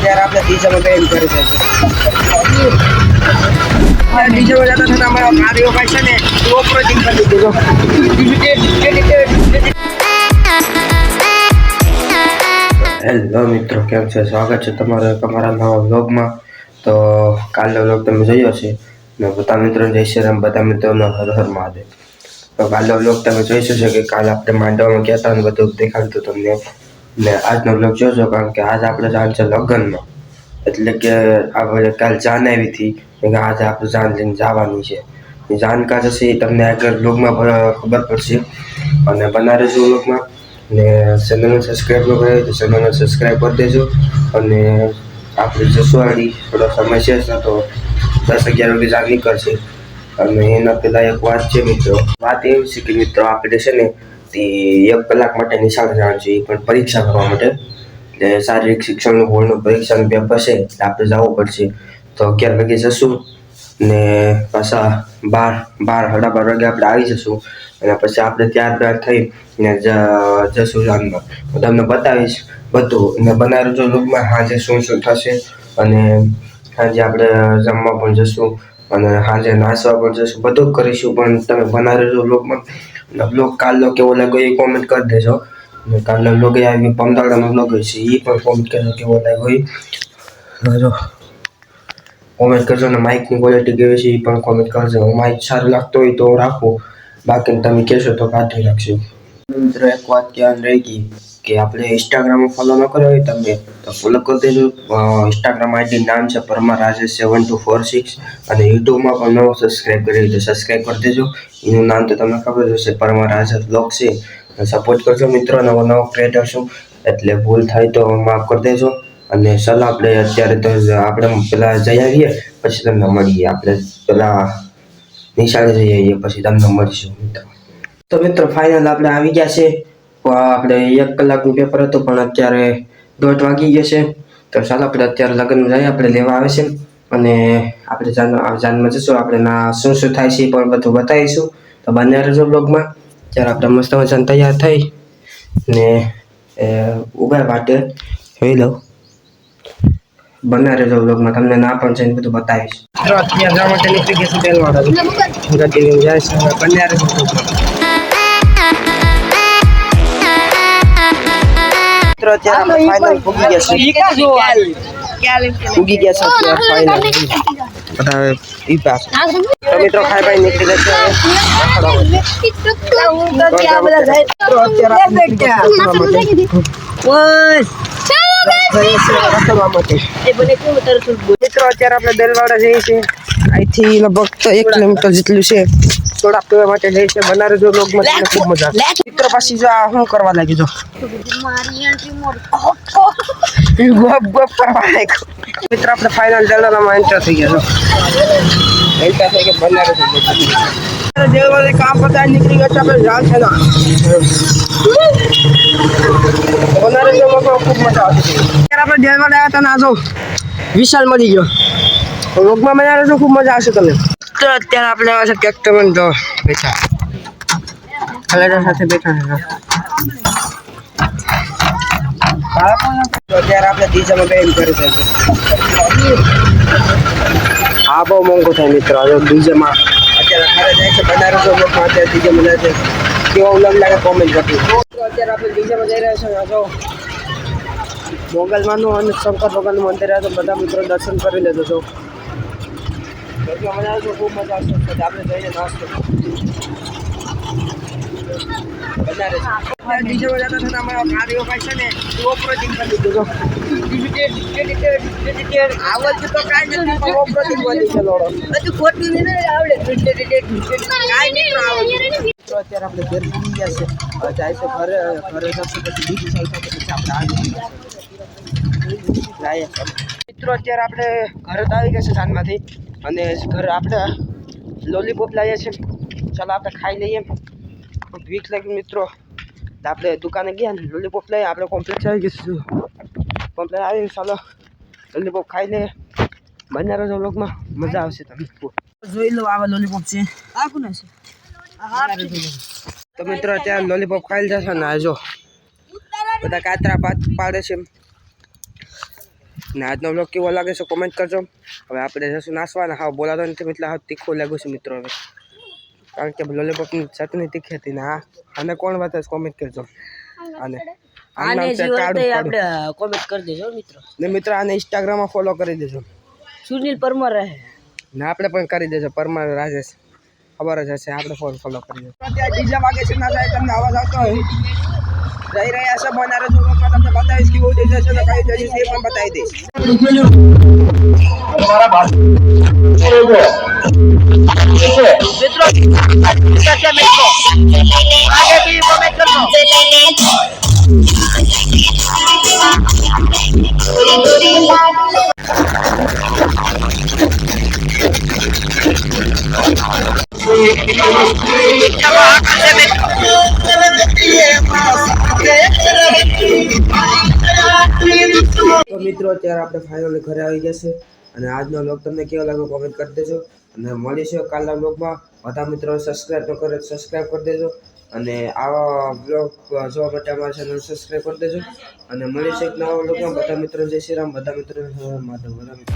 અત્યારે આપણે ડીજેમાં બેન કરી છે ડીજેમાં જતા થતા અમારા ભાઈઓ ભાઈ છે ને ઓપરેટિંગ કરી દીધું હેલો મિત્રો, કેમ છે? સ્વાગત છે તમારા નવા વ્લોગમાં. તો કાલનો વ્લોગ તમે જોયો છે ને બધા મિત્રોને જય શ્રી રામ, બધા મિત્રોનો હર હર મહાદેવ. તો કાલનો વ્લોગ તમે જોઈ શકો કે કાલે આપણે માંડવામાં ગયા હતા અને બધું દેખાડતું તમને. ને આજનો વ્લોગ જોજો કારણ કે આજ આપણે જાણ છે લગ્નમાં, એટલે કે આપણે કાલ જાન આવી હતી કે આજે આપણે જાન લઈને જવાની છે. જાન કા જશે એ તમને આગળ વ્લોગમાં ખબર પડશે અને બના રહેજો વ્લોગમાં. ને ચેનલને સબસ્ક્રાઈબ ન કરે તો ચેનલને સબસ્ક્રાઈબ કરી દેજો. અને આપણે જસવાડી થોડો સમય છે તો 10-11 વાગે જાન નીકળશે. અને એના પહેલાં એક વાત છે મિત્રો, વાત એવી છે કે મિત્રો આપણે છે ને તે 1 કલાક માટે નિશાળ જવાનું છે, એ પણ પરીક્ષા કરવા માટે. એટલે શારીરિક શિક્ષણનું બોર્ડનું પરીક્ષાનું પેપર છે એટલે આપણે જવું પડશે. તો 11 વાગે જશું ને પાછા 12 વાગે આપણે આવી જશું. અને પછી આપણે ત્યારબાદ થઈને જશું જાનમાં. હું તમને બતાવીશ બધું ને બનાવજો લોકમાં સાંજે શું થશે. અને સાંજે આપણે જમવા પણ જશું અને સાંજે નાચવા પણ જશું, બધું કરીશું. પણ તમે બનાવજો લોકમાં. બ્લોગ કાલનો કેવો લાગ્યો એ કોમેન્ટ કરી દેજો. અને કાલનો બ્લોગ આવી પમદાડાનો બ્લોગ હશે એ પણ કોમેન્ટ કરજો કેવો લાગ્યો એ. જો કોમેન્ટ કરજો ને માઇકની ક્વોલિટી કેવી છે એ પણ કોમેન્ટ કરજો. માઇક સારું લાગતો હોય તો રાખો, બાકી તમે કહેશો તો કાઢી નાખશું. મિત્રો એક વાત ધ્યાન રહી ગઈ કે આપણે ઇન્સ્ટાગ્રામમાં ફોલો ન કર્યો હોય તમે તો ફોલો કરી દેજો. ઇન્સ્ટાગ્રામ આઈડી નામ છે પરમાર રાજેશ 7246 અને યુટ્યુબમાં પણ નવો સબસ્ક્રાઈબ કરી તો સબસ્ક્રાઈબ કરી દેજો. એનું નામ તો તમને ખબર જ હશે, પરમાર રાજેશ બ્લોગ છે. સપોર્ટ કરજો મિત્રો, નવો ક્રિએટર છું એટલે ભૂલ થાય તો માફ કરી દેજો. અને ચાલો આપણે અત્યારે તો આપણે પેલા જઈ આવીએ પછી તમને મળીએ. આપણે પેલા નિશાળે જઈ આવીએ પછી તમને મળીશું મિત્રો. તો મિત્રો ફાઇનલ આપણે આવી ગયા છે. આપણે 1 કલાકનું પેપર હતું પણ અત્યારે 1:30 વાગી ગયા છે. તો ચાલો આપણે અત્યારે લગ્નમાં જઈએ, આપણે લેવા આવે છે અને આપણે જાનમાં જઈશું. આપણે શું થાય છે એ પણ બધું બતાવીશું. તો બંને રહેજો બ્લોગમાં. ત્યારે આપણે મસ્ત મજાને તૈયાર થઈ ને ઉભા વાટે જોઈ લઉં. બના રહેજો બ્લોગમાં, તમને ના પણ છે ને બધું બતાવીશ. અત્યારે જવા માટે નીકળી ગયા છે બેલવાડા જાય છે. બન્યા રહેજો. અત્યારે આપણે ફાઇનલ પૂગી ગયા છે ફાઇનલ બધા ઈ પાસ. તો મિત્રો ખાઈ ભાઈ નીકળી જશે મિત્રો. અત્યારે આપણે બેલવાડા જઈએ છીએ, અહીંથી લગભગ 1 કિલોમીટર જેટલું છે. સોડા પીવા માટે જઈએ છીએ. બનારે જો લોકમાં તમને ખૂબ મજા આવે મિત્રો. પછી જો આ શું કરવા લાગી જો ગપ કરવા લાગ્યો મિત્રો. આપણે ફાઇનલ જલારામાં એન્ટર થઈ ગયા એન્ટર થઈ ગયા બનારે દેવવાળે કામ પતાવી નીકળી ગયા છે. આપણે જાણ છે ને બનારે જો લોકમાં ખૂબ મજા આવતી. અત્યારે આપણે દેવવાડે આવ્યા હતા ને આ જો વિશાલ મળી ગયો. લોકમાં બનારે જો ખૂબ મજા આવશે તમને. તો અત્યારે આપણે આવ્યા છે કેક્ટમન જો બેઠા કલેડા સાથે બેઠા છે. અત્યારે આપણે ડીજેમાં બેન કરી છે. હા બહુ મોંઘું થાય મિત્રો. હવે ડીજેમાં અત્યારે ઘરે જાય છે બનારસો લોકમાં. અત્યારે ડીજેમાં જાય છે કેવો વ્લોગ લાગે કોમેન્ટ કરજો. અત્યારે આપણે ડીજેમાં જઈ રહ્યા છીએ. જો મોગલમાનું અને શંકર ભગવાનનું મંદિર આવે તો બધા મિત્રો દર્શન કરી લેજો. છો મજા આવશે, ખૂબ મજા આવશે. આપણે જઈને નાસ્તો બનારે ડીજેમાં જતા થતા અમારા ભાઈઓ ભાઈ છે ને ઓપરેટિંગ કરી દીધું. આવડતું તો કાંઈ નથી પણ ઓપરેટિંગ બની છે લોડો. હજુ ખોટું નહીં આવડે. કાંઈ નહીં આવડે. તો અત્યારે આપણે ઘર પૂરી ગયા છે. જાય છે ઘરે જશે પછી બીજી સાઈડ પછી આપણે આવી જાય મિત્રો. અત્યારે આપણે ઘરે તો આવી ગયા છે જાનમાંથી અને ઘરે આપણે લોલીપોપ લાવીએ છીએ. ચાલો આપણે ખાઈ લઈએ. ભીખ લાગી મિત્રો. આપણે દુકાને ગયા ને લોલીપોપ લઈએ. આપણે કોમ્પ્લેક્સ આવી ગઈશું. કોમ્પ્લેક્સ આવીને ચાલો લોલીપોપ ખાઈ લઈએ. બન્યા રહેજો વ્લોગમાં, મજા આવશે તમને. જોઈ લો આવા લોલીપોપ છે. આ કોના છે? તો મિત્રો અત્યારે લોલીપોપ ખાઈ જશે ને આ જો બધા કાતરા પાડે છે. ને આજનો બ્લોગ કેવો લાગે છે કોમેન્ટ કરજો. હવે આપણે જશું નાસવાના. હા બોલાતો નથી એટલે હા તીખું લાગ્યું છે મિત્રો. હવે કારણ કે લોલીપોપની ચટણી તીખી હતી ને આને કોણ વાત કોમેન્ટ કરજો. આને આપણે કોમેન્ટ કરી દેજો મિત્રો. ને મિત્રો આને ઇન્સ્ટાગ્રામમાં ફોલો કરી દેજો. સુનિલ પરમાર રહે ને આપણે પણ કરી દેજો. પરમાર રાજેશ ખબર જ હશે. આપણે ફોલો કરી દેજો. અત્યારે ડીજે વાગે છે ના થાય તમને અવાજ આવતો હોય જઈ રહ્યા છે બનારે જો તમને બતાવીશ કેવું ડીજે છે તો કઈ જઈશ એ પણ બતાવી દઈશ. તો મિત્રો અત્યારે આપણે ફાઇનલી ઘરે આવી ગયા છે અને આજનો બ્લોગ તમને કેવો લાગ્યો કોમેન્ટ કરી દેજો અને મળીશું કાલના બ્લોગમાં. બધા મિત્રો સબસ્ક્રાઈબ ન કરે સબસ્ક્રાઈબ કરી દેજો અને આવા બ્લોગ જોવા માટે અમારી ચેનલ સબસ્ક્રાઈબ કરી દેજો અને મળીશું એક નવા બ્લોગમાં. બધા મિત્રો જય શ્રી રામ. બધા મિત્રો માધવ. બધા મિત્રો